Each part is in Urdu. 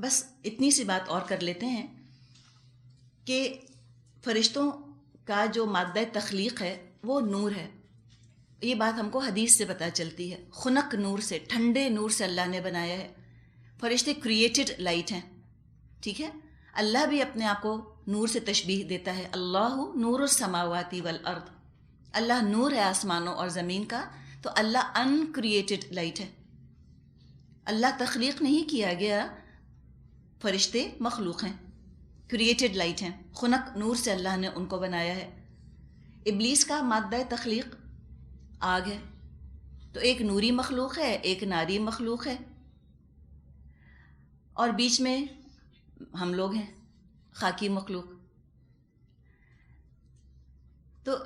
بس اتنی سی بات اور کر لیتے ہیں کہ فرشتوں کا جو مادہ تخلیق ہے وہ نور ہے. یہ بات ہم کو حدیث سے پتہ چلتی ہے. خنک نور سے، ٹھنڈے نور سے اللہ نے بنایا ہے. فرشتے کریٹڈ لائٹ ہیں، ٹھیک ہے. اللہ بھی اپنے آپ کو نور سے تشبیہ دیتا ہے. اللہ نور السماوات والارض. اللہ نور ہے آسمانوں اور زمین کا، تو اللہ ان کریٹڈ لائٹ ہے. اللہ تخلیق نہیں کیا گیا، فرشتے مخلوق ہیں، کریٹڈ لائٹ ہیں. خنک نور سے اللہ نے ان کو بنایا ہے. ابلیس کا مادہ تخلیق آگ ہے، تو ایک نوری مخلوق ہے، ایک ناری مخلوق ہے، اور بیچ میں ہم لوگ ہیں، خاکی مخلوق. تو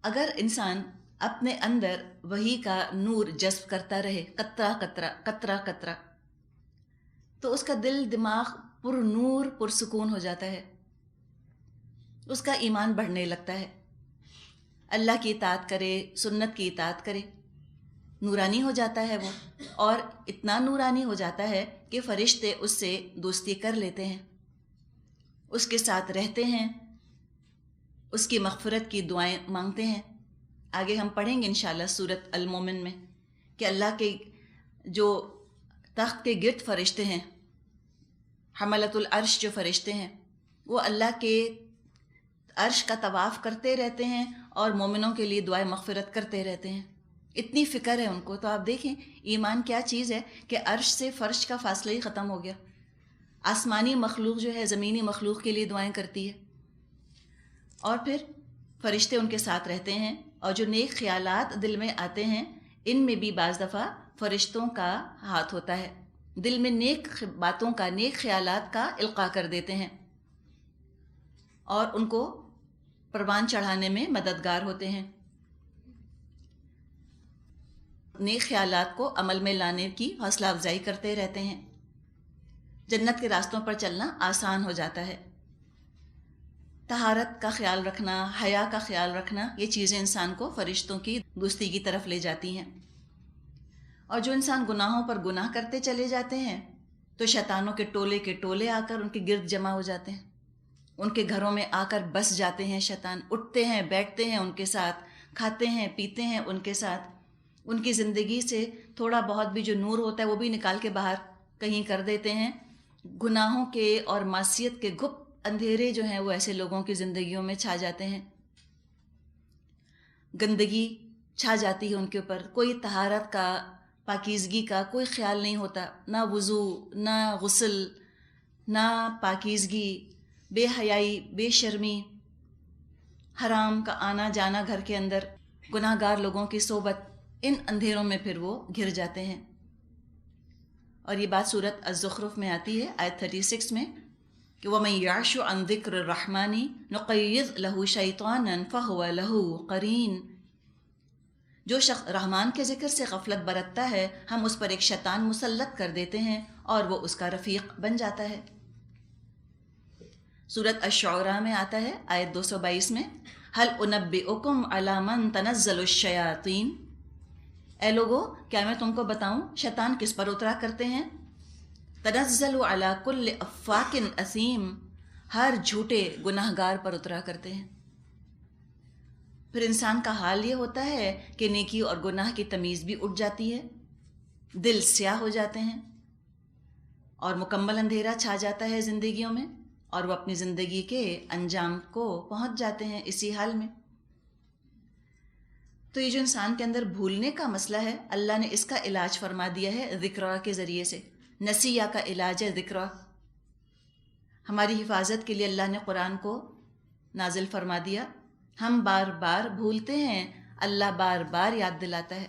اگر انسان اپنے اندر وحی کا نور جذب کرتا رہے، قطرہ قطرہ قطرہ قطرہ، تو اس کا دل دماغ پر نور پر سکون ہو جاتا ہے، اس کا ایمان بڑھنے لگتا ہے. اللہ کی اطاعت کرے، سنت کی اطاعت کرے، نورانی ہو جاتا ہے وہ. اور اتنا نورانی ہو جاتا ہے کہ فرشتے اس سے دوستی کر لیتے ہیں، اس کے ساتھ رہتے ہیں، اس کی مغفرت کی دعائیں مانگتے ہیں. آگے ہم پڑھیں گے انشاءاللہ سورۃ المومن میں کہ اللہ کے جو تخت کے گرد فرشتے ہیں، حملۃ العرش جو فرشتے ہیں، وہ اللہ کے عرش کا طواف کرتے رہتے ہیں اور مومنوں کے لیے دعائیں مغفرت کرتے رہتے ہیں. اتنی فکر ہے ان کو. تو آپ دیکھیں ایمان کیا چیز ہے کہ عرش سے فرش کا فاصلہ ہی ختم ہو گیا. آسمانی مخلوق جو ہے زمینی مخلوق کے لیے دعائیں کرتی ہے، اور پھر فرشتے ان کے ساتھ رہتے ہیں. اور جو نیک خیالات دل میں آتے ہیں، ان میں بھی بعض دفعہ فرشتوں کا ہاتھ ہوتا ہے. دل میں نیک باتوں کا، نیک خیالات کا القاء کر دیتے ہیں اور ان کو پروان چڑھانے میں مددگار ہوتے ہیں. نیک خیالات کو عمل میں لانے کی حوصلہ افزائی کرتے رہتے ہیں. جنت کے راستوں پر چلنا آسان ہو جاتا ہے. طہارت کا خیال رکھنا، حیا کا خیال رکھنا، یہ چیزیں انسان کو فرشتوں کی دوستی کی طرف لے جاتی ہیں. اور جو انسان گناہوں پر گناہ کرتے چلے جاتے ہیں تو شیطانوں کے ٹولے آ کر ان کے گرد جمع ہو جاتے ہیں، ان کے گھروں میں آ کر بس جاتے ہیں. شیطان اٹھتے ہیں، بیٹھتے ہیں ان کے ساتھ، کھاتے ہیں پیتے ہیں ان کے ساتھ. ان کی زندگی سے تھوڑا بہت بھی جو نور ہوتا ہے وہ بھی نکال کے باہر کہیں کر دیتے ہیں. گناہوں کے اور معصیت کے گپ اندھیرے جو ہیں وہ ایسے لوگوں کی زندگیوں میں چھا جاتے ہیں. گندگی چھا جاتی ہے ان کے اوپر. کوئی طہارت کا، پاکیزگی کا کوئی خیال نہیں ہوتا. نہ وضو، نہ غسل، نہ پاکیزگی، بے حیائی، بے شرمی، حرام کا آنا جانا گھر کے اندر، گناہ گار لوگوں کی صحبت. ان اندھیروں میں پھر وہ گھر جاتے ہیں. اور یہ بات سورۃ الزخرف میں آتی ہے آیت 36 میں کہ وَمَن يَعْشُ عَن ذِكْرِ الرَّحْمَنِ نُقَيِّضْ لَهُ شَيْطَانًا فَهُوَ لَهُ قَرِينٌ. جو شخص رحمان کے ذکر سے غفلت برتتا ہے، ہم اس پر ایک شیطان مسلط کر دیتے ہیں اور وہ اس کا رفیق بن جاتا ہے. سورۃ الشعراء میں آتا ہے آیت 222 میں هَلْ أُنَبِّئُكُمْ عَلَى مَنْ تَنَزَّلُ الشَّيَاطِينُ. اے لوگو، کیا میں تم کو بتاؤں شیطان کس پر اترا کرتے ہیں؟ تنزل علی کل افاک اثیم، ہر جھوٹے گناہ گار پر اترا کرتے ہیں. پھر انسان کا حال یہ ہوتا ہے کہ نیکی اور گناہ کی تمیز بھی اٹھ جاتی ہے، دل سیاہ ہو جاتے ہیں اور مکمل اندھیرا چھا جاتا ہے زندگیوں میں، اور وہ اپنی زندگی کے انجام کو پہنچ جاتے ہیں اسی حال میں. تو یہ جو انسان کے اندر بھولنے کا مسئلہ ہے، اللہ نے اس کا علاج فرما دیا ہے ذکرہ کے ذریعے سے. نسیہ کا علاج ہے ذکرہ. ہماری حفاظت کے لیے اللہ نے قرآن کو نازل فرما دیا. ہم بار بار بھولتے ہیں، اللہ بار بار یاد دلاتا ہے.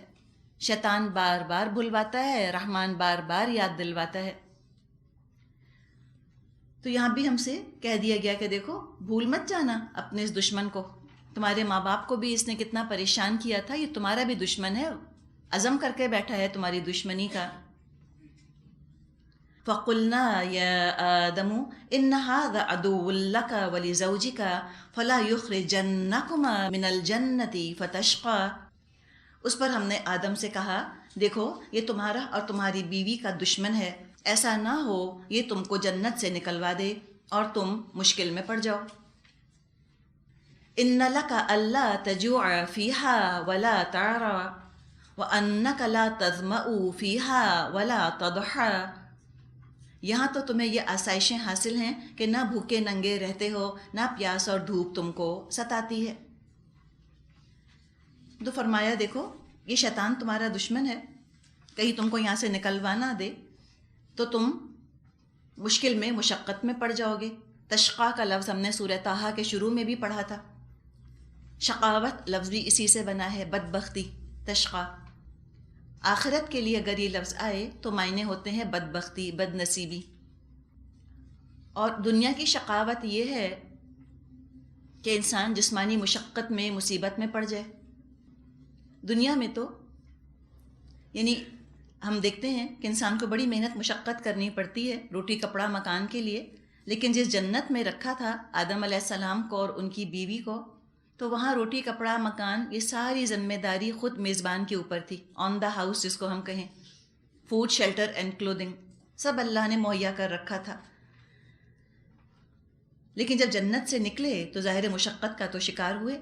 شیطان بار بار بھلواتا ہے، رحمان بار بار یاد دلواتا ہے. تو یہاں بھی ہم سے کہہ دیا گیا کہ دیکھو بھول مت جانا اپنے اس دشمن کو. تمہارے ماں باپ کو بھی اس نے کتنا پریشان کیا تھا، یہ تمہارا بھی دشمن ہے، عزم کر کے بیٹھا ہے تمہاری دشمنی کا. فَقُلْنَا يَا آدَمُ إِنَّ هَذَا عَدُوٌّ لَكَ وَلِزَوْجِكَ فَلَا يُخْرِجَنَّكُمَا مِنَ الْجَنَّةِ فَتَشْقَىٰ. اس پر ہم نے آدم سے کہا، دیکھو یہ تمہارا اور تمہاری بیوی کا دشمن ہے، ایسا نہ ہو یہ تم کو جنت سے نکلوا دے اور تم مشکل میں پڑ جاؤ. ان لک الا تجوع فیہا ولا تعرا وانک لا تظمأ فیہا ولا تضحا. یہاں تو تمہیں یہ آسائشیں حاصل ہیں کہ نہ بھوکے ننگے رہتے ہو، نہ پیاس اور دھوپ تم کو ستاتی ہے. تو فرمایا دیکھو یہ شیطان تمہارا دشمن ہے، کہیں تم کو یہاں سے نکلوا نہ دے تو تم مشکل میں مشقت میں پڑ جاؤ گے. تشقا کا لفظ ہم نے سورہ طٰہٰ کے شروع میں بھی پڑھا تھا. شقاوت لفظ بھی اسی سے بنا ہے، بدبختی، تشقا. آخرت کے لیے اگر یہ لفظ آئے تو معنی ہوتے ہیں بدبختی، بد نصیبی. اور دنیا کی شقاوت یہ ہے کہ انسان جسمانی مشقت میں، مصیبت میں پڑ جائے. دنیا میں تو یعنی ہم دیکھتے ہیں کہ انسان کو بڑی محنت مشقت کرنی پڑتی ہے روٹی کپڑا مکان کے لیے، لیکن جس جنت میں رکھا تھا آدم علیہ السلام کو اور ان کی بیوی کو، تو وہاں روٹی کپڑا مکان یہ ساری ذمہ داری خود میزبان کے اوپر تھی. آن دا ہاؤس جس کو ہم کہیں، فوڈ شیلٹر اینڈ کلودنگ سب اللہ نے مہیا کر رکھا تھا. لیکن جب جنت سے نکلے تو ظاہر مشقت کا تو شکار ہوئے.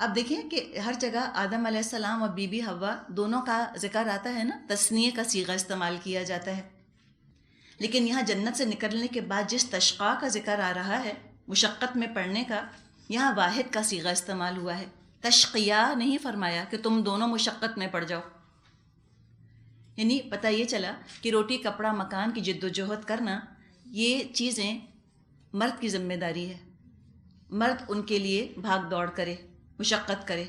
اب دیکھیں کہ ہر جگہ آدم علیہ السلام اور بی بی حوا دونوں کا ذکر آتا ہے نا، تثنیہ کا صیغہ استعمال کیا جاتا ہے. لیکن یہاں جنت سے نکلنے کے بعد جس تشقا کا ذکر آ رہا ہے، مشقت میں پڑنے کا، یہاں واحد کا صیغہ استعمال ہوا ہے. تشقیہ نہیں فرمایا کہ تم دونوں مشقت میں پڑ جاؤ. یعنی پتہ یہ چلا کہ روٹی کپڑا مکان کی جد و جہد کرنا یہ چیزیں مرد کی ذمہ داری ہے. مرد ان کے لیے بھاگ دوڑ کرے، مشقت کرے.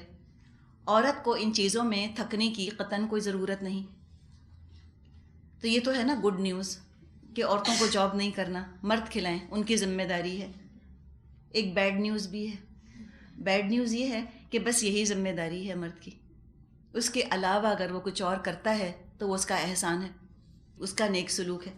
عورت کو ان چیزوں میں تھکنے کی قطعاً کوئی ضرورت نہیں. تو یہ تو ہے نا گڈ نیوز کہ عورتوں کو جاب نہیں کرنا، مرد کھلائیں، ان کی ذمہ داری ہے. ایک بیڈ نیوز بھی ہے. بیڈ نیوز یہ ہے کہ بس یہی ذمہ داری ہے مرد کی. اس کے علاوہ اگر وہ کچھ اور کرتا ہے تو وہ اس کا احسان ہے، اس کا نیک سلوک ہے.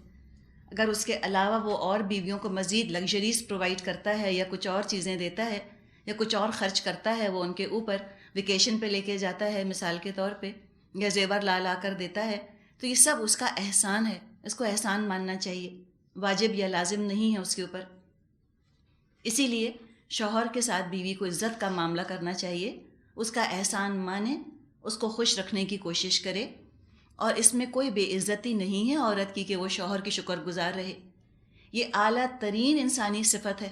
اگر اس کے علاوہ وہ اور بیویوں کو مزید لگژریز پرووائڈ کرتا ہے یا کچھ اور چیزیں دیتا ہے یا کچھ اور خرچ کرتا ہے، وہ ان کے اوپر ویکیشن پہ لے کے جاتا ہے مثال کے طور پہ، یا زیور لا لا کر دیتا ہے، تو یہ سب اس کا احسان ہے. اس کو احسان ماننا چاہیے، واجب یا لازم نہیں ہے اس کے اوپر. اسی لیے شوہر کے ساتھ بیوی کو عزت کا معاملہ کرنا چاہیے، اس کا احسان مانے، اس کو خوش رکھنے کی کوشش کرے. اور اس میں کوئی بے عزتی نہیں ہے عورت کی کہ وہ شوہر کی شکر گزار رہے. یہ اعلیٰ ترین انسانی صفت ہے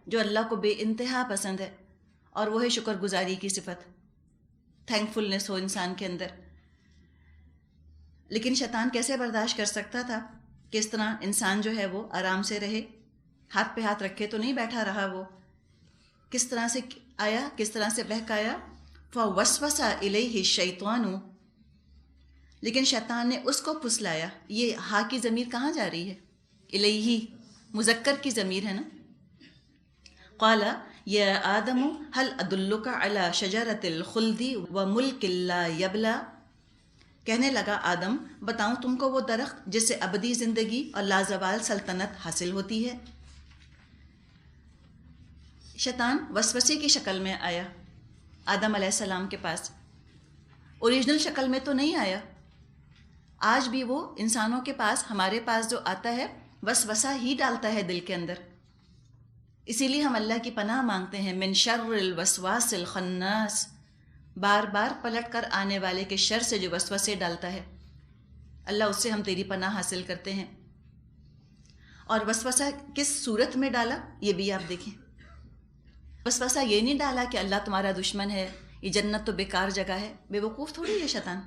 جو اللہ کو بے انتہا پسند ہے، اور وہ ہے شکر گزاری کی صفت، تھینک فلنس ہو انسان کے اندر. لیکن شیطان کیسے برداشت کر سکتا تھا کہ اس طرح انسان جو ہے وہ آرام سے رہے، ہاتھ پہ ہاتھ رکھے تو نہیں بیٹھا رہا. وہ کس طرح سے آیا، کس طرح سے بہکایا. فَوَسْوَسَ إِلَيْهِ الشَّيْطَانُ، لیکن شیطان نے اس کو پھسلایا. یہ ہا کی ضمیر کہاں جا رہی ہے؟ الیہ، مذکر کی ضمیر ہے نا. قال یا آدم هل ادلک علی شجرۃ الخلد وملک لا یبلی، کہنے لگا آدم بتاؤں تم کو وہ درخت جس سے ابدی زندگی اور لازوال سلطنت حاصل ہوتی ہے. شیطان وسوسے کی شکل میں آیا آدم علیہ السلام کے پاس، اوریجنل شکل میں تو نہیں آیا. آج بھی وہ انسانوں کے پاس، ہمارے پاس جو آتا ہے وسوسہ ہی ڈالتا ہے دل کے اندر. اسی لیے ہم اللہ کی پناہ مانگتے ہیں، من شر الوسواس الخناس، بار بار پلٹ کر آنے والے کے شر سے جو وسوسے ڈالتا ہے، اللہ اس سے ہم تیری پناہ حاصل کرتے ہیں. اور وسوسہ کس صورت میں ڈالا یہ بھی آپ دیکھیں. وسوسہ یہ نہیں ڈالا کہ اللہ تمہارا دشمن ہے، یہ جنت تو بیکار جگہ ہے. بے وقوف تھوڑی ہے شیطان،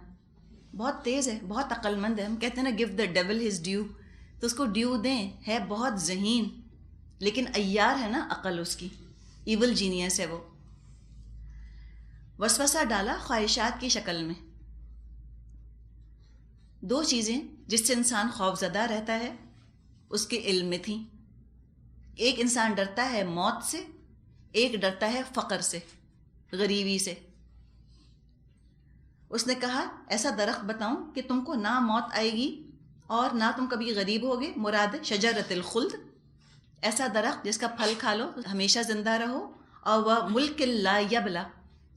بہت تیز ہے، بہت عقل مند ہے. ہم کہتے ہیں نا give the dual his due, تو اس کو ڈیو دیں. ہے بہت ذہین لیکن عیار ہے نا عقل اس کی، ایول جینیس ہے وہ. وسوسہ ڈالا خواہشات کی شکل میں. دو چیزیں جس سے انسان خوف زدہ رہتا ہے اس کے علم میں تھیں. ایک انسان ڈرتا ہے موت سے، ایک ڈرتا ہے فقر سے، غریبی سے. اس نے کہا ایسا درخت بتاؤں کہ تم کو نہ موت آئے گی اور نہ تم کبھی غریب ہوگے، مراد شجرۃ الخلد، ایسا درخت جس کا پھل کھا لو ہمیشہ زندہ رہو، اور وہ ملک لا یبلا،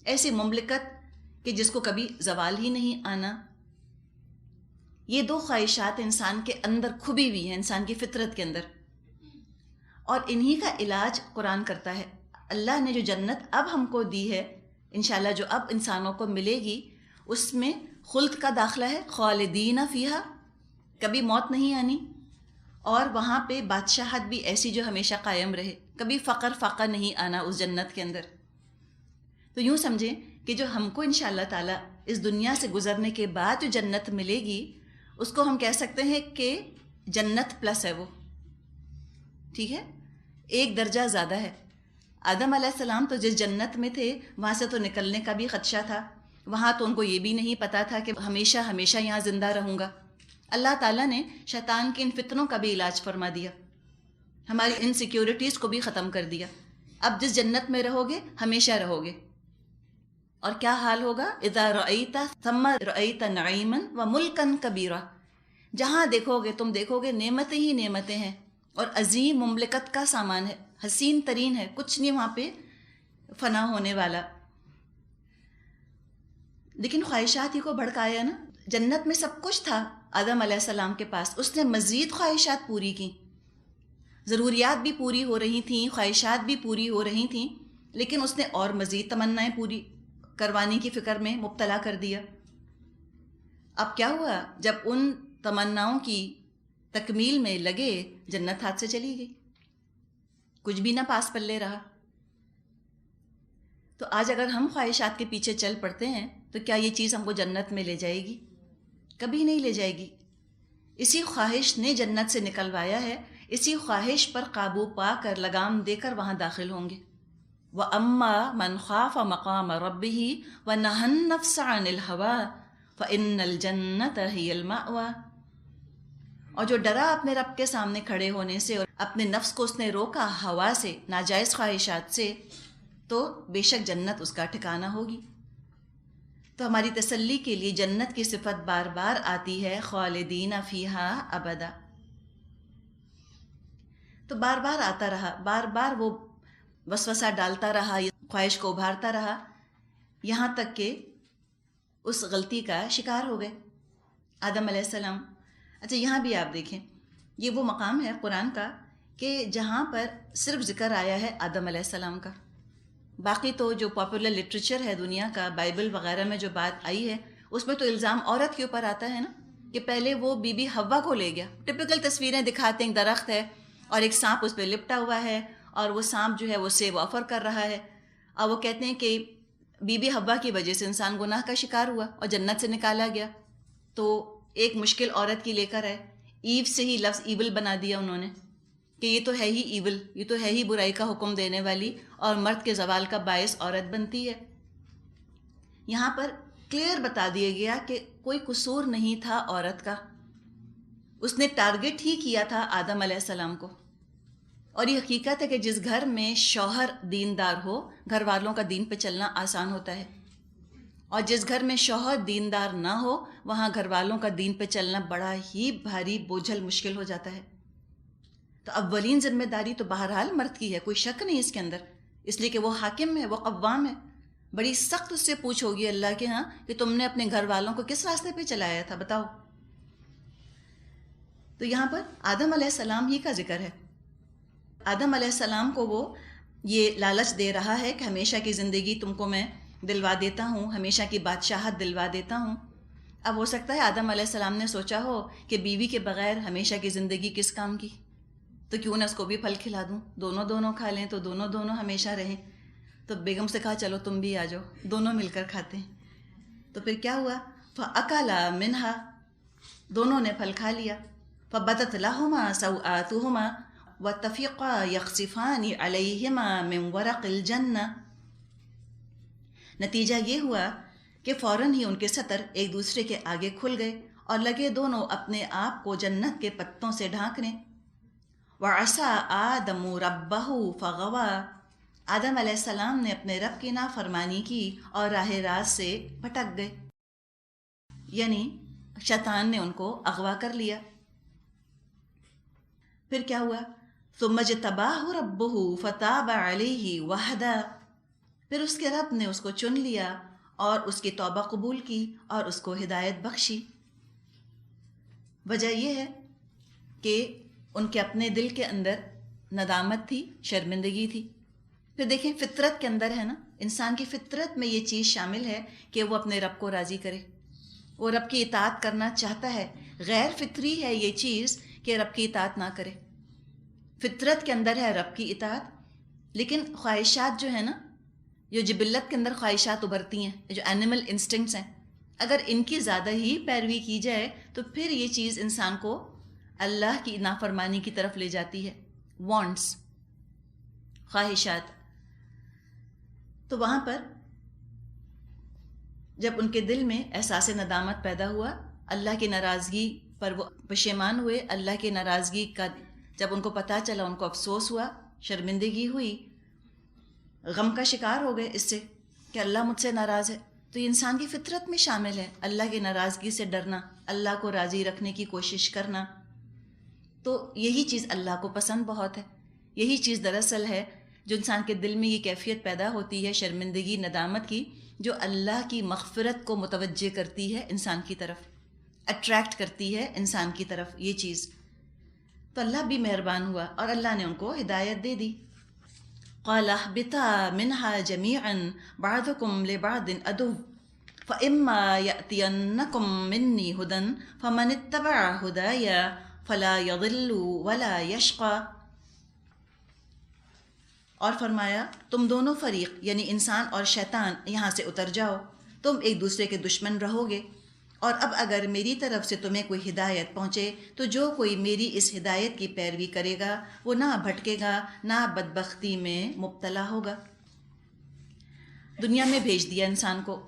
ایسی مملکت کہ جس کو کبھی زوال ہی نہیں آنا. یہ دو خواہشات انسان کے اندر کھبی ہوئی ہیں، انسان کی فطرت کے اندر، اور انہی کا علاج قرآن کرتا ہے۔ اللہ نے جو جنت اب ہم کو دی ہے انشاءاللہ، جو اب انسانوں کو ملے گی، اس میں خلد کا داخلہ ہے، خالدین فیہا، کبھی موت نہیں آنی، اور وہاں پہ بادشاہت بھی ایسی جو ہمیشہ قائم رہے، کبھی فقر فاقہ نہیں آنا اس جنت کے اندر۔ تو یوں سمجھیں کہ جو ہم کو انشاءاللہ تعالیٰ اس دنیا سے گزرنے کے بعد جو جنت ملے گی، اس کو ہم کہہ سکتے ہیں کہ جنت پلس ہے وہ، ٹھیک ہے، ایک درجہ زیادہ ہے۔ آدم علیہ السلام تو جس جنت میں تھے وہاں سے تو نکلنے کا بھی خدشہ تھا، وہاں تو ان کو یہ بھی نہیں پتا تھا کہ ہمیشہ ہمیشہ یہاں زندہ رہوں گا۔ اللہ تعالیٰ نے شیطان کے ان فتنوں کا بھی علاج فرما دیا، ہماری انسیکیورٹیز کو بھی ختم کر دیا۔ اب جس جنت میں رہو گے ہمیشہ رہو گے، اور کیا حال ہوگا؟ اذا رأیت ثم رأیت نعیما وملکا کبیرا، جہاں دیکھو گے تم دیکھو گے نعمتیں ہی نعمتیں ہیں، اور عظیم مملکت کا سامان ہے، حسین ترین ہے، کچھ نہیں وہاں پہ فنا ہونے والا۔ لیکن خواہشات ہی کو بھڑکایا نا، جنت میں سب کچھ تھا آدم علیہ السلام کے پاس، اس نے مزید خواہشات پوری کی، ضروریات بھی پوری ہو رہی تھیں، خواہشات بھی پوری ہو رہی تھیں، لیکن اس نے اور مزید تمنائیں پوری کروانے کی فکر میں مبتلا کر دیا۔ اب کیا ہوا؟ جب ان تمناؤں کی تکمیل میں لگے، جنت ہاتھ سے چلی گئی، کچھ بھی نہ پاس پلے رہا۔ تو آج اگر ہم خواہشات کے پیچھے چل پڑتے ہیں تو کیا یہ چیز ہم کو جنت میں لے جائے گی؟ کبھی نہیں لے جائے گی۔ اسی خواہش نے جنت سے نکلوایا ہے، اسی خواہش پر قابو پا کر لگام دے کر وہاں داخل ہوں گے۔ وَأَمَّا مَنْ خَافَ مَقَامَ رَبِّهِ وَنَهَى النَّفْسَ عَنِ الْهَوَىٰ فَإِنَّ الْجَنَّةَ هِيَ الْمَأْوَىٰ، اور جو ڈرا اپنے رب کے سامنے کھڑے ہونے سے اور اپنے نفس کو اس نے روکا ہوا سے، ناجائز خواہشات سے، تو بے شک جنت اس کا ٹھکانہ ہوگی۔ تو ہماری تسلی کے لیے جنت کی صفت بار بار آتی ہے، خالدین فیہا ابدا۔ تو بار بار آتا رہا، بار بار وہ وسوسہ ڈالتا رہا، خواہش کو ابھارتا رہا، یہاں تک کہ اس غلطی کا شکار ہو گئے آدم علیہ السلام۔ اچھا، یہاں بھی آپ دیکھیں، یہ وہ مقام ہے قرآن کا کہ جہاں پر صرف ذکر آیا ہے آدم علیہ السلام کا، باقی تو جو پاپولر لٹریچر ہے دنیا کا، بائبل وغیرہ میں جو بات آئی ہے، اس میں تو الزام عورت کے اوپر آتا ہے نا، کہ پہلے وہ بی بی حوا کو لے گیا۔ ٹپیکل تصویریں دکھاتے ہیں، ایک درخت ہے اور ایک سانپ اس پہ لپٹا ہوا ہے، اور وہ سانپ جو ہے وہ سیب آفر کر رہا ہے، اور وہ کہتے ہیں کہ بی بی حوا کی وجہ سے انسان گناہ کا شکار ہوا اور جنت سے نکالا گیا۔ تو ایک مشکل عورت کی لے کر ہے، ایو سے ہی لفظ ایول بنا دیا انہوں نے، کہ یہ تو ہے ہی ایول، یہ تو ہے ہی برائی کا حکم دینے والی، اور مرد کے زوال کا باعث عورت بنتی ہے۔ یہاں پر کلیئر بتا دیا گیا کہ کوئی قصور نہیں تھا عورت کا، اس نے ٹارگٹ ہی کیا تھا آدم علیہ السلام کو۔ اور یہ حقیقت ہے کہ جس گھر میں شوہر دیندار ہو، گھر والوں کا دین پہ چلنا آسان ہوتا ہے، اور جس گھر میں شوہر دیندار نہ ہو، وہاں گھر والوں کا دین پہ چلنا بڑا ہی بھاری بوجھل مشکل ہو جاتا ہے۔ تو اولین ذمہ داری تو بہرحال مرد کی ہے، کوئی شک نہیں اس کے اندر، اس لیے کہ وہ حاکم ہے، وہ قوام ہے۔ بڑی سخت اس سے پوچھ ہوگی اللہ کے ہاں کہ تم نے اپنے گھر والوں کو کس راستے پہ چلایا تھا، بتاؤ۔ تو یہاں پر آدم علیہ السلام ہی کا ذکر ہے۔ آدم علیہ السلام کو وہ یہ لالچ دے رہا ہے کہ ہمیشہ کی زندگی تم کو میں دلوا دیتا ہوں، ہمیشہ کی بادشاہت دلوا دیتا ہوں۔ اب ہو سکتا ہے آدم علیہ السلام نے سوچا ہو کہ بیوی کے بغیر ہمیشہ کی زندگی کس کام کی، تو کیوں نہ اس کو بھی پھل کھلا دوں، دونوں کھا لیں تو دونوں ہمیشہ رہیں۔ تو بیگم سے کہا چلو تم بھی آ جاؤ، دونوں مل کر کھاتے ہیں۔ تو پھر کیا ہوا؟ فَأَكَلَا مِنْهَا، دونوں نے پھل کھا لیا۔ فَبَدَتْ لَهُمَا سَوْآتُهُمَا وَاتَّفِقَا يَخْصِفَانِ عَلَيْهِمَا مِنْ وَرَقِ الْجَنَّةِ، نتیجہ یہ ہوا کہ فوراً ہی ان کے سطر ایک دوسرے کے آگے کھل گئے اور لگے دونوں اپنے آپ کو جنت کے پتوں سے ڈھانکنے۔ وَعَصَىٰ آدَمُ رَبَّهُ فَغَوَىٰ، آدم علیہ السلام نے اپنے رب کی نافرمانی کی اور راہ راست سے بھٹک گئے، یعنی شیطان نے ان کو اغوا کر لیا۔ پھر کیا ہوا؟ ثُمَّ اجْتَبَاهُ رَبُّهُ فَتَابَ عَلَيْهِ وَهَدَىٰ، پھر اس کے رب نے اس کو چن لیا اور اس کی توبہ قبول کی اور اس کو ہدایت بخشی۔ وجہ یہ ہے کہ ان کے اپنے دل کے اندر ندامت تھی، شرمندگی تھی. پھر دیکھیں فطرت کے اندر ہے نا، انسان کی فطرت میں یہ چیز شامل ہے کہ وہ اپنے رب کو راضی کرے، وہ رب کی اطاعت کرنا چاہتا ہے. غیر فطری ہے یہ چیز کہ رب کی اطاعت نہ کرے. فطرت کے اندر ہے رب کی اطاعت، لیکن خواہشات جو ہے نا، جو جبلت کے اندر خواہشات ابھرتی ہیں، جو اینیمل انسٹنکٹس ہیں، اگر ان کی زیادہ ہی پیروی کی جائے تو پھر یہ چیز انسان کو اللہ کی نافرمانی کی طرف لے جاتی ہے. وانٹس، خواہشات. تو وہاں پر جب ان کے دل میں احساس ندامت پیدا ہوا، اللہ کی ناراضگی پر وہ پشیمان ہوئے، اللہ کی ناراضگی کا جب ان کو پتہ چلا، ان کو افسوس ہوا، شرمندگی ہوئی، غم کا شکار ہو گئے اس سے کہ اللہ مجھ سے ناراض ہے. تو یہ انسان کی فطرت میں شامل ہے، اللہ کی ناراضگی سے ڈرنا، اللہ کو راضی رکھنے کی کوشش کرنا. تو یہی چیز اللہ کو پسند بہت ہے. یہی چیز دراصل ہے جو انسان کے دل میں یہ کیفیت پیدا ہوتی ہے شرمندگی، ندامت کی، جو اللہ کی مغفرت کو متوجہ کرتی ہے انسان کی طرف، اٹریکٹ کرتی ہے انسان کی طرف یہ چیز. تو اللہ بھی مہربان ہوا اور اللہ نے ان کو ہدایت دے دی. قال اهبطا منها جميعا بعضكم لبعض عدو فإما يأتينكم مني هدى فمن اتبع هداي فلا يضل ولا يشقى. اور فرمایا تم دونوں فریق یعنی انسان اور شیطان یہاں سے اتر جاؤ، تم ایک دوسرے کے دشمن رہو گے. اور اب اگر میری طرف سے تمہیں کوئی ہدایت پہنچے تو جو کوئی میری اس ہدایت کی پیروی کرے گا وہ نہ بھٹکے گا، نہ بدبختی میں مبتلا ہوگا. دنیا میں بھیج دیا انسان کو،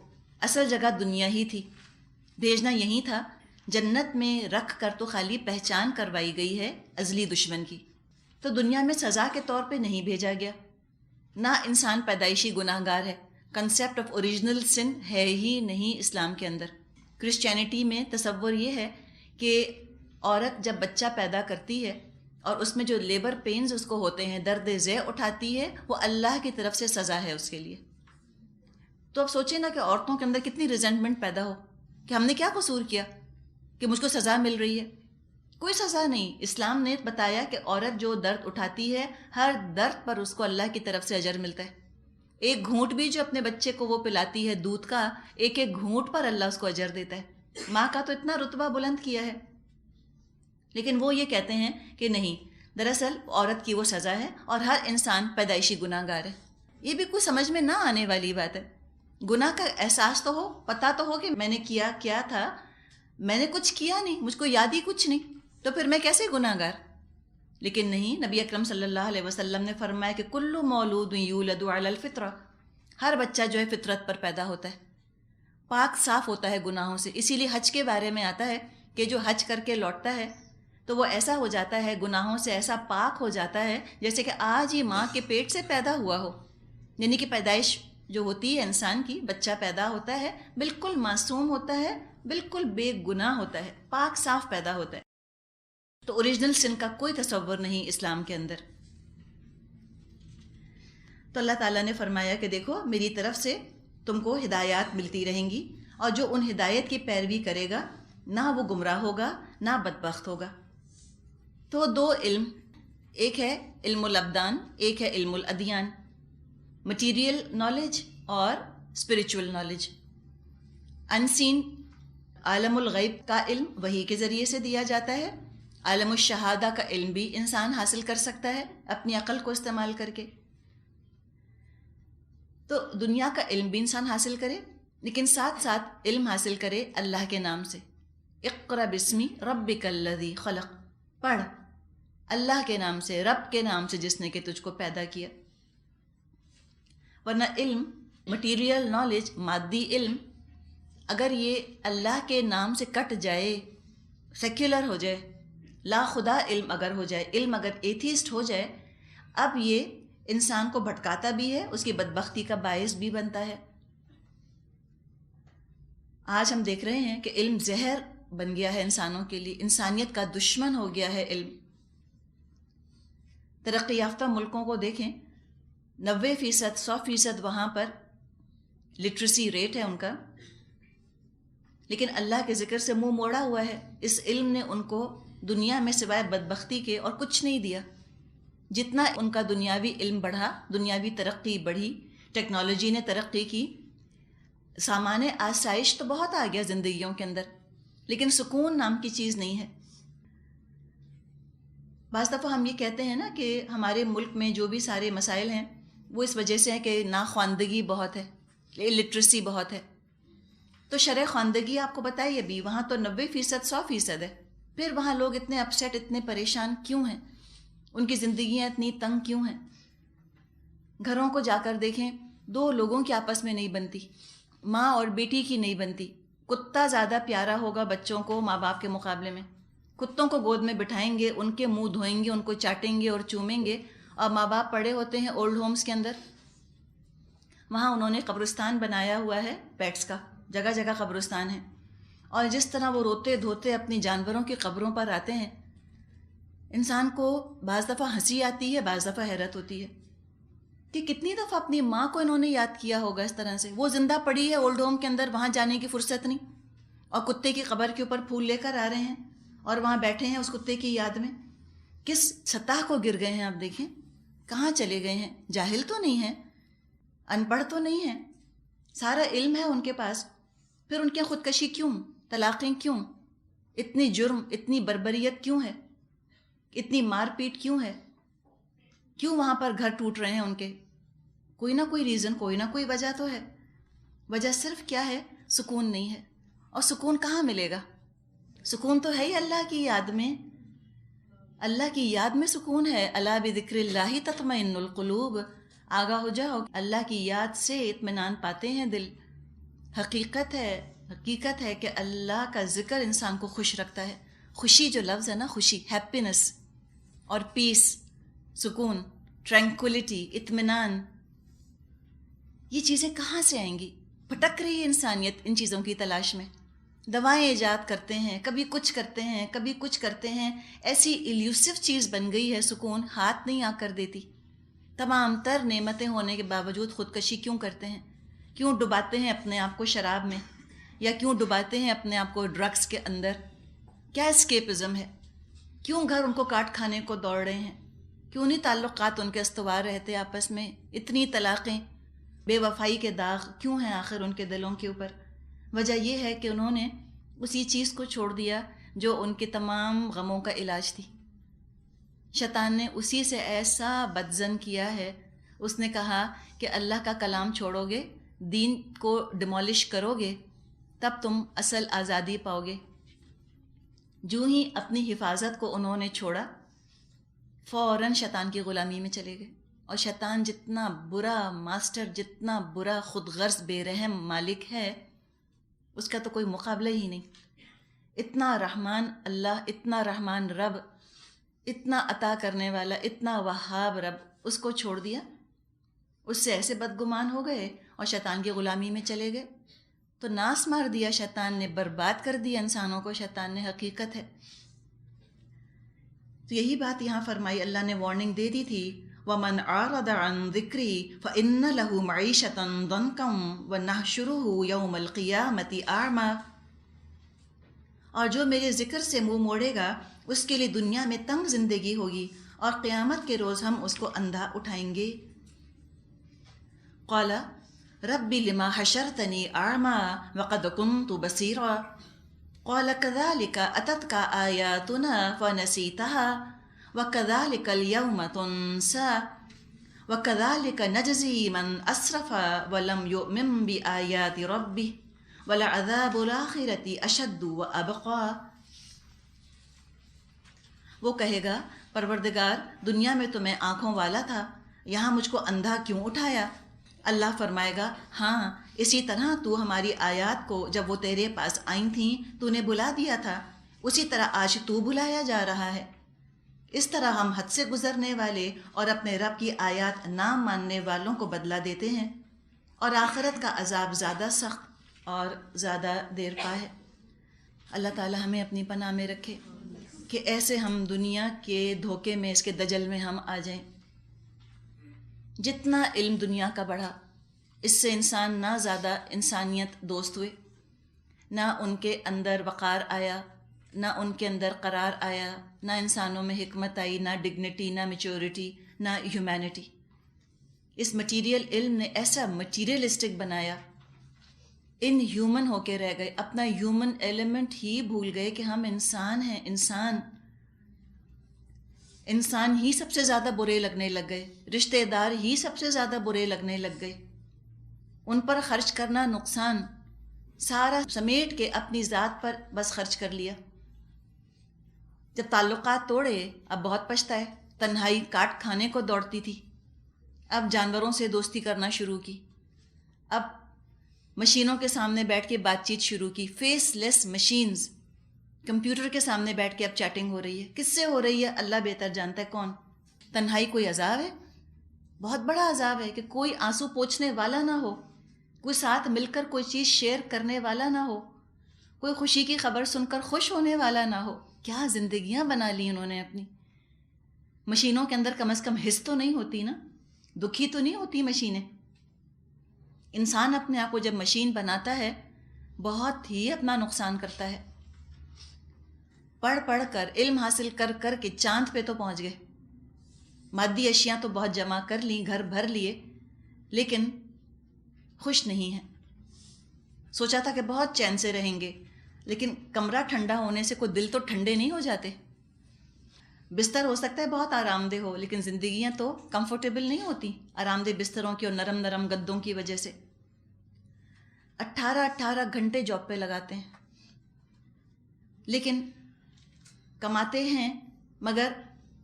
اصل جگہ دنیا ہی تھی، بھیجنا یہی تھا. جنت میں رکھ کر تو خالی پہچان کروائی گئی ہے ازلی دشمن کی. تو دنیا میں سزا کے طور پہ نہیں بھیجا گیا. نہ انسان پیدائشی گناہ گار ہے، کنسیپٹ آف اوریجنل سن ہے ہی نہیں اسلام کے اندر. کرسچینٹی میں تصور یہ ہے کہ عورت جب بچہ پیدا کرتی ہے اور اس میں جو لیبر پینز اس کو ہوتے ہیں، درد ذیل اٹھاتی ہے، وہ اللہ کی طرف سے سزا ہے اس کے لیے. تو اب سوچیں نا کہ عورتوں کے اندر کتنی ریزنٹمنٹ پیدا ہو کہ ہم نے کیا قصور کیا کہ مجھ کو سزا مل رہی ہے. کوئی سزا نہیں. اسلام نے بتایا کہ عورت جو درد اٹھاتی ہے، ہر درد پر اس کو اللہ کی طرف سے اجر ملتا ہے. ایک گھونٹ بھی جو اپنے بچے کو وہ پلاتی ہے دودھ کا، ایک ایک گھونٹ پر اللہ اس کو اجر دیتا ہے. ماں کا تو اتنا رتبہ بلند کیا ہے. لیکن وہ یہ کہتے ہیں کہ نہیں، دراصل عورت کی وہ سزا ہے اور ہر انسان پیدائشی گناہ گار ہے. یہ بھی کوئی سمجھ میں نہ آنے والی بات ہے. گناہ کا احساس تو ہو، پتہ تو ہو کہ میں نے کیا تھا، میں نے کچھ کیا نہیں، مجھ کو یاد ہی کچھ نہیں، تو پھر میں کیسے گناہ گار. لیکن نہیں، نبی اکرم صلی اللہ علیہ وسلم نے فرمایا کہ کل مولود یولد علی الفطرہ، ہر بچہ جو ہے فطرت پر پیدا ہوتا ہے، پاک صاف ہوتا ہے گناہوں سے. اسی لیے حج کے بارے میں آتا ہے کہ جو حج کر کے لوٹتا ہے تو وہ ایسا ہو جاتا ہے، گناہوں سے ایسا پاک ہو جاتا ہے جیسے کہ آج ہی ماں کے پیٹ سے پیدا ہوا ہو. یعنی کہ پیدائش جو ہوتی ہے انسان کی، بچہ پیدا ہوتا ہے بالکل معصوم ہوتا ہے، بالکل بے گناہ ہوتا ہے، پاک صاف پیدا ہوتا ہے. تو اوریجنل سن کا کوئی تصور نہیں اسلام کے اندر. تو اللہ تعالیٰ نے فرمایا کہ دیکھو میری طرف سے تم کو ہدایات ملتی رہیں گی، اور جو ان ہدایت کی پیروی کرے گا نہ وہ گمراہ ہوگا نہ بدبخت ہوگا. تو دو علم، ایک ہے علم الابدان، ایک ہے علم الادیان، مٹیریل نالج اور اسپریچول نالج. انسین عالم الغیب کا علم وحی کے ذریعے سے دیا جاتا ہے. عالم الشہادہ کا علم بھی انسان حاصل کر سکتا ہے اپنی عقل کو استعمال کر کے. تو دنیا کا علم بھی انسان حاصل کرے، لیکن ساتھ ساتھ علم حاصل کرے اللہ کے نام سے. اقرأ باسم ربک الذی خلق، پڑھ اللہ کے نام سے، رب کے نام سے جس نے کہ تجھ کو پیدا کیا. ورنہ علم، مٹیریل نالج، مادی علم، اگر یہ اللہ کے نام سے کٹ جائے، سیکولر ہو جائے، لا خدا علم اگر ہو جائے، علم اگر ایتھیسٹ ہو جائے، اب یہ انسان کو بھٹکاتا بھی ہے، اس کی بدبختی کا باعث بھی بنتا ہے. آج ہم دیکھ رہے ہیں کہ علم زہر بن گیا ہے انسانوں کے لیے، انسانیت کا دشمن ہو گیا ہے علم. ترقی یافتہ ملکوں کو دیکھیں، 90%، 100% وہاں پر لٹریسی ریٹ ہے ان کا. لیکن اللہ کے ذکر سے منہ موڑا ہوا ہے. اس علم نے ان کو دنیا میں سوائے بدبختی کے اور کچھ نہیں دیا. جتنا ان کا دنیاوی علم بڑھا، دنیاوی ترقی بڑھی، ٹیکنالوجی نے ترقی کی، سامان آسائش تو بہت آ گیا زندگیوں کے اندر، لیکن سکون نام کی چیز نہیں ہے. بعض دفعہ ہم یہ کہتے ہیں نا کہ ہمارے ملک میں جو بھی سارے مسائل ہیں وہ اس وجہ سے ہے کہ ناخواندگی بہت ہے، لٹریسی بہت ہے. تو شرح خواندگی آپ کو بتائیے بھی، وہاں تو 90%، 100% ہے. پھر وہاں لوگ اتنے اپسیٹ، اتنے پریشان کیوں ہیں؟ ان کی زندگیاں اتنی تنگ کیوں ہیں؟ گھروں کو جا کر دیکھیں، 2 لوگوں کی آپس میں نہیں بنتی، ماں اور بیٹی کی نہیں بنتی. کتا زیادہ پیارا ہوگا بچوں کو ماں باپ کے مقابلے میں. کتوں کو گود میں بٹھائیں گے، ان کے منہ دھوئیں گے، ان کو چاٹیں گے اور چومیں گے. اور ماں باپ پڑے ہوتے ہیں اولڈ ہومز کے اندر، وہاں انہوں نے قبرستان بنایا ہوا ہے پیٹس کا، جگہ جگہ قبرستان ہے. اور جس طرح وہ روتے دھوتے اپنی جانوروں کی قبروں پر آتے ہیں، انسان کو بعض دفعہ ہنسی آتی ہے، بعض دفعہ حیرت ہوتی ہے کہ کتنی دفعہ اپنی ماں کو انہوں نے یاد کیا ہوگا اس طرح سے. وہ زندہ پڑی ہے اولڈ ہوم کے اندر، وہاں جانے کی فرصت نہیں، اور کتے کی قبر کے اوپر پھول لے کر آ رہے ہیں اور وہاں بیٹھے ہیں اس کتے کی یاد میں. کس سطح کو گر گئے ہیں آپ دیکھیں، کہاں چلے گئے ہیں. جاہل تو نہیں ہیں، ان پڑھ تو نہیں ہیں، سارا علم ہے ان کے پاس. پھر ان کی خودکشی کیوں؟ طلاقیں کیوں؟ اتنی جرم، اتنی بربریت کیوں ہے؟ اتنی مار پیٹ کیوں ہے؟ کیوں وہاں پر گھر ٹوٹ رہے ہیں ان کے؟ کوئی نہ کوئی ریزن، کوئی نہ کوئی وجہ تو ہے. وجہ صرف کیا ہے؟ سکون نہیں ہے. اور سکون کہاں ملے گا؟ سکون تو ہے ہی اللہ کی یاد میں. اللہ کی یاد میں سکون ہے. الا بذکر اللہ تطمئن القلوب. آگاہ ہو جاؤ، اللہ کی یاد سے اطمینان پاتے ہیں دل. حقیقت ہے کہ اللہ کا ذکر انسان کو خوش رکھتا ہے. خوشی جو لفظ ہے نا، خوشی، ہیپینس اور پیس، سکون، ٹرینکولیٹی، اطمینان، یہ چیزیں کہاں سے آئیں گی؟ بھٹک رہی ہے انسانیت ان چیزوں کی تلاش میں. دوائیں ایجاد کرتے ہیں، کبھی کچھ کرتے ہیں، کبھی کچھ کرتے ہیں. ایسی ایلیوسو چیز بن گئی ہے سکون، ہاتھ نہیں آ کر دیتی. تمام تر نعمتیں ہونے کے باوجود خودکشی کیوں کرتے ہیں؟ کیوں ڈباتے ہیں اپنے آپ کو شراب میں، یا کیوں ڈباتے ہیں اپنے آپ کو ڈرگس کے اندر؟ کیا اسکیپزم ہے؟ کیوں گھر ان کو کاٹ کھانے کو دوڑ رہے ہیں؟ کیوں نہیں تعلقات ان کے استوار رہتے آپس میں؟ اتنی طلاقیں، بے وفائی کے داغ کیوں ہیں آخر ان کے دلوں کے اوپر؟ وجہ یہ ہے کہ انہوں نے اسی چیز کو چھوڑ دیا جو ان کے تمام غموں کا علاج تھی. شیطان نے اسی سے ایسا بدظن کیا ہے. اس نے کہا کہ اللہ کا کلام چھوڑو گے، دین کو ڈیمولش کرو گے، تب تم اصل آزادی پاؤ گے. جو ہی اپنی حفاظت کو انہوں نے چھوڑا، فوراً شیطان کی غلامی میں چلے گئے. اور شیطان جتنا برا ماسٹر، جتنا برا خود غرض بے رحم مالک ہے، اس کا تو کوئی مقابلہ ہی نہیں. اتنا رحمان اللہ، اتنا رحمان رب، اتنا عطا کرنے والا، اتنا وہاب رب، اس کو چھوڑ دیا. اس سے ایسے بدگمان ہو گئے اور شیطان کی غلامی میں چلے گئے. تو ناس مار دیا شیطان نے، برباد کر دیا انسانوں کو شیطان نے. حقیقت ہے. تو یہی بات یہاں فرمائی، اللہ نے وارننگ دے دی تھی، وَمَنْ أَعْرَضَ عَنْ ذِكْرِي فَإِنَّ لَهُ مَعِيشَةً ضَنْكًا وَنَحْشُرُهُ يَوْمَ الْقِيَامَةِ أَعْمَى. اور جو میرے ذکر سے منہ موڑے گا، اس کے لیے دنیا میں تنگ زندگی ہوگی، اور قیامت کے روز ہم اس کو اندھا اٹھائیں گے. قال رب لما حشرتنی اعمی وقد كنت بصیرا قال كذلك اتتك آیاتنا فنسیتها وكذلك اليوم تنسى وكذلك نجزي من اسرف ولم يؤمن بآیات ربه ولعذاب الآخرة اشد وابقى. وہ کہے گا، پروردگار دنیا میں تو میں آنکھوں والا تھا، یہاں مجھ کو اندھا کیوں اٹھایا؟ اللہ فرمائے گا، ہاں اسی طرح تو ہماری آیات کو جب وہ تیرے پاس آئی تھیں تو نے بلا دیا تھا، اسی طرح آج تو بلایا جا رہا ہے. اس طرح ہم حد سے گزرنے والے اور اپنے رب کی آیات نہ ماننے والوں کو بدلہ دیتے ہیں، اور آخرت کا عذاب زیادہ سخت اور زیادہ دیر پا ہے. اللہ تعالی ہمیں اپنی پناہ میں رکھے کہ ایسے ہم دنیا کے دھوکے میں، اس کے دجل میں ہم آ جائیں. جتنا علم دنیا کا بڑھا، اس سے انسان نہ زیادہ انسانیت دوست ہوئے، نہ ان کے اندر وقار آیا، نہ ان کے اندر قرار آیا، نہ انسانوں میں حکمت آئی، نہ ڈگنیٹی، نہ میچورٹی، نہ ہیومینٹی۔ اس مٹیریل علم نے ایسا مٹیریلسٹک بنایا، ان ہیومن ہو کے رہ گئے، اپنا ہیومن ایلیمنٹ ہی بھول گئے کہ ہم انسان ہیں۔ انسان ہی سب سے زیادہ برے لگنے لگ گئے، رشتہ دار ہی سب سے زیادہ برے لگنے لگ گئے، ان پر خرچ کرنا نقصان، سارا سمیٹ کے اپنی ذات پر بس خرچ کر لیا۔ جب تعلقات توڑے اب بہت پچھتائے، تنہائی کاٹ کھانے کو دوڑتی تھی، اب جانوروں سے دوستی کرنا شروع کی، اب مشینوں کے سامنے بیٹھ کے بات چیت شروع کی، فیس لیس مشینز، کمپیوٹر کے سامنے بیٹھ کے اب چیٹنگ ہو رہی ہے۔ کس سے ہو رہی ہے اللہ بہتر جانتا ہے کون۔ تنہائی کوئی عذاب ہے؟ بہت بڑا عذاب ہے کہ کوئی آنسو پوچھنے والا نہ ہو، کوئی ساتھ مل کر کوئی چیز شیئر کرنے والا نہ ہو، کوئی خوشی کی خبر سن کر خوش ہونے والا نہ ہو۔ کیا زندگیاں بنا لی انہوں نے اپنی۔ مشینوں کے اندر کم از کم حس تو نہیں ہوتی نا، دکھی تو نہیں ہوتی مشینیں۔ انسان اپنے آپ کو جب مشین بناتا ہے بہت ہی اپنا نقصان کرتا ہے۔ پڑھ پڑھ کر، علم حاصل کر کر کے چاند پہ تو پہنچ گئے، مادی اشیاء تو بہت جمع کر لیں، گھر بھر لیے، لیکن خوش نہیں ہیں۔ سوچا تھا کہ بہت چین سے رہیں گے، لیکن کمرہ ٹھنڈا ہونے سے کوئی دل تو ٹھنڈے نہیں ہو جاتے۔ بستر ہو سکتا ہے بہت آرام دہ ہو، لیکن زندگیاں تو کمفرٹیبل نہیں ہوتی آرام دہ بستروں کی اور نرم نرم گدوں کی وجہ سے۔ 18 گھنٹے جاب پہ لگاتے ہیں، لیکن کماتے ہیں، مگر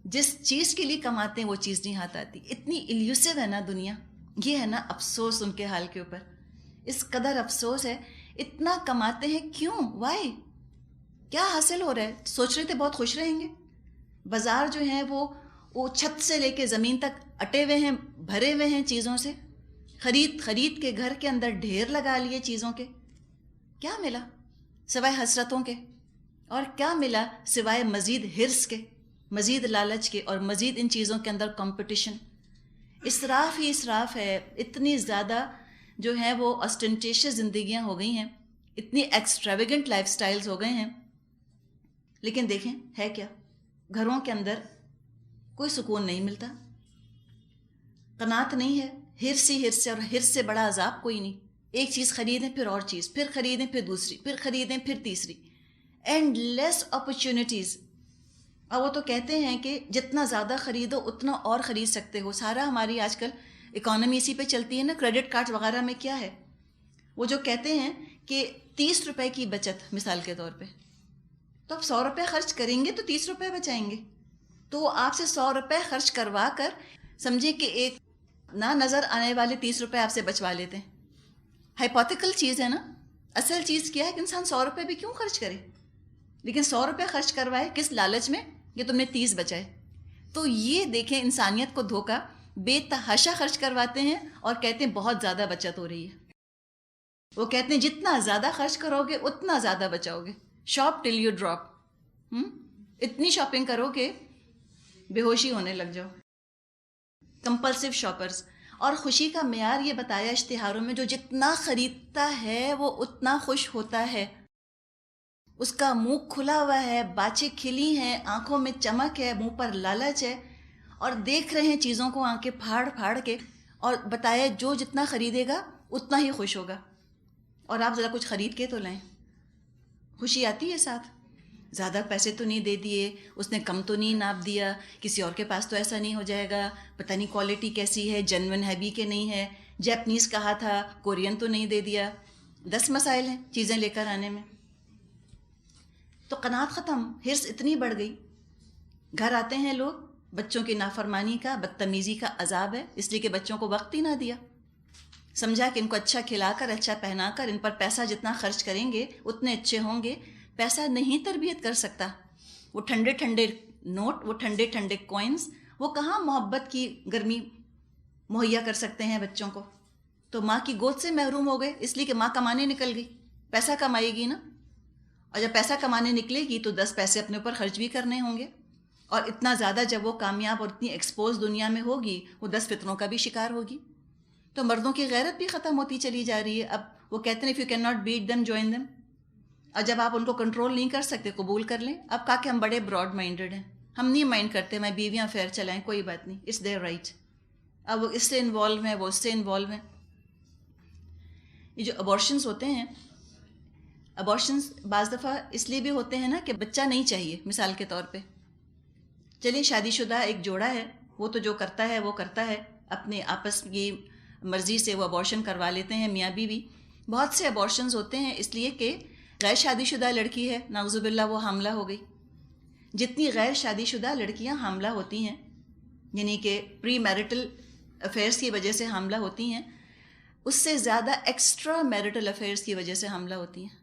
جس چیز کے لیے کماتے ہیں وہ چیز نہیں ہاتھ آتی۔ اتنی ایلیوسو ہے نا دنیا، یہ ہے نا افسوس ان کے حال کے اوپر، اس قدر افسوس ہے۔ اتنا کماتے ہیں کیوں؟ وائی؟ کیا حاصل ہو رہا ہے؟ سوچ رہے تھے بہت خوش رہیں گے۔ بازار جو ہیں وہ چھت سے لے کے زمین تک اٹے ہوئے ہیں، بھرے ہوئے ہیں چیزوں سے، خرید کے گھر کے اندر ڈھیر لگا لیے چیزوں کے۔ کیا ملا سوائے حسرتوں کے؟ اور کیا ملا سوائے مزید ہرس کے، مزید لالچ کے، اور مزید ان چیزوں کے اندر کمپٹیشن؟ اسراف ہی اسراف ہے۔ اتنی زیادہ جو ہے وہ اسٹنٹیشس زندگیاں ہو گئی ہیں، اتنی ایکسٹراویگنٹ لائف سٹائلز ہو گئے ہیں، لیکن دیکھیں ہے کیا؟ گھروں کے اندر کوئی سکون نہیں ملتا، قناعت نہیں ہے، ہرس ہی ہرس ہے، اور ہرس سے بڑا عذاب کوئی نہیں۔ ایک چیز خریدیں پھر اور چیز، پھر خریدیں پھر دوسری، پھر خریدیں پھر تیسری، اینڈ لیس اپرچونٹیز۔ اور وہ تو کہتے ہیں کہ جتنا زیادہ خریدو اتنا اور خرید سکتے ہو۔ سارا ہماری آج کل اکانومی اسی پہ چلتی ہے نا، کریڈٹ کارڈ وغیرہ میں کیا ہے؟ وہ جو کہتے ہیں کہ 30 روپے کی بچت مثال کے طور پہ، تو آپ 100 روپے خرچ کریں گے تو 30 روپے بچائیں گے، تو آپ سے 100 روپے خرچ کروا کر سمجھے کہ ایک نہ نظر آنے والے 30 روپے آپ سے بچوا لیتے ہیں۔ ہائپوتھیکل چیز ہے نا۔ اصل چیز کیا ہے کہ انسان 100 روپے بھی کیوں خرچ کرے، لیکن 100 روپے خرچ کروائے کس لالچ میں کہ تم نے 30 بچائے۔ تو یہ دیکھیں انسانیت کو دھوکہ، بے تحاشا خرچ کرواتے ہیں اور کہتے ہیں بہت زیادہ بچت ہو رہی ہے۔ وہ کہتے ہیں جتنا زیادہ خرچ کرو گے اتنا زیادہ بچاؤ گے، شاپ ٹل یو ڈراپ۔ اتنی شاپنگ کرو کہ بے ہوشی ہونے لگ جاؤ۔ Compulsive shoppers. اور خوشی کا معیار یہ بتایا اشتہاروں میں، جو جتنا خریدتا ہے وہ اتنا خوش ہوتا ہے، اس کا منہ کھلا ہوا ہے، باچیں کھلی ہیں، آنکھوں میں چمک ہے، منہ پر لالچ ہے، اور دیکھ رہے ہیں چیزوں کو آنکھیں پھاڑ پھاڑ کے، اور بتایا جو جتنا خریدے گا اتنا ہی خوش ہوگا۔ اور آپ ذرا کچھ خرید کے تو لائیں، خوشی آتی ہے ساتھ۔ زیادہ پیسے تو نہیں دے دیے، اس نے کم تو نہیں ناپ دیا، کسی اور کے پاس تو ایسا نہیں ہو جائے گا، پتہ نہیں کوالٹی کیسی ہے، جینوئن ہے بھی کہ نہیں ہے، جیپنیز کہا تھا کورین تو نہیں دے دیا۔ 10 مسائل ہیں چیزیں لے کر آنے میں۔ تو قناعت ختم، ہرس اتنی بڑھ گئی۔ گھر آتے ہیں لوگ، بچوں کی نافرمانی کا، بدتمیزی کا عذاب ہے، اس لیے کہ بچوں کو وقت ہی نہ دیا۔ سمجھا کہ ان کو اچھا کھلا کر، اچھا پہنا کر، ان پر پیسہ جتنا خرچ کریں گے اتنے اچھے ہوں گے۔ پیسہ نہیں تربیت کر سکتا۔ وہ ٹھنڈے ٹھنڈے نوٹ، وہ ٹھنڈے ٹھنڈے کوئنز، وہ کہاں محبت کی گرمی مہیا کر سکتے ہیں بچوں کو؟ تو ماں کی گود سے محروم ہو گئے، اس لیے کہ ماں کمانے نکل گئی، پیسہ کمائے گی نا، اور جب پیسہ کمانے نکلے گی تو 10 پیسے اپنے اوپر خرچ بھی کرنے ہوں گے، اور اتنا زیادہ جب وہ کامیاب اور اتنی ایکسپوز دنیا میں ہوگی، وہ 10 فتنوں کا بھی شکار ہوگی۔ تو مردوں کی غیرت بھی ختم ہوتی چلی جا رہی ہے۔ اب وہ کہتے ہیں if you cannot beat them join them۔ اور جب آپ ان کو کنٹرول نہیں کر سکتے قبول کر لیں. اب کہا کہ ہم بڑے براڈ مائنڈڈ ہیں, ہم نہیں مائنڈ کرتے, میں بیویاں افیئر چلائیں کوئی بات نہیں, اٹس دیئر رائٹ. اب وہ اس سے انوالو ہیں, وہ اس سے انوالو ہیں. یہ جو ابارشنز ہوتے ہیں, ابارشنز بعض دفعہ اس لیے بھی ہوتے ہیں نا کہ بچہ نہیں چاہیے. مثال کے طور پہ چلیے شادی شدہ ایک جوڑا ہے, وہ تو جو کرتا ہے وہ کرتا ہے, اپنے آپس کی مرضی سے وہ ابارشن کروا لیتے ہیں میاں بیوی. بہت سے ابارشنز ہوتے ہیں اس لیے کہ غیر شادی شدہ لڑکی ہے, نعوذ باللہ وہ حاملہ ہو گئی. جتنی غیر شادی شدہ لڑکیاں حاملہ ہوتی ہیں, یعنی کہ پری میرٹل افیئرس کی وجہ سے حاملہ ہوتی ہیں, اس سے زیادہ ایکسٹرا میرٹل افیئرس کی وجہ سے حاملہ ہوتی ہیں.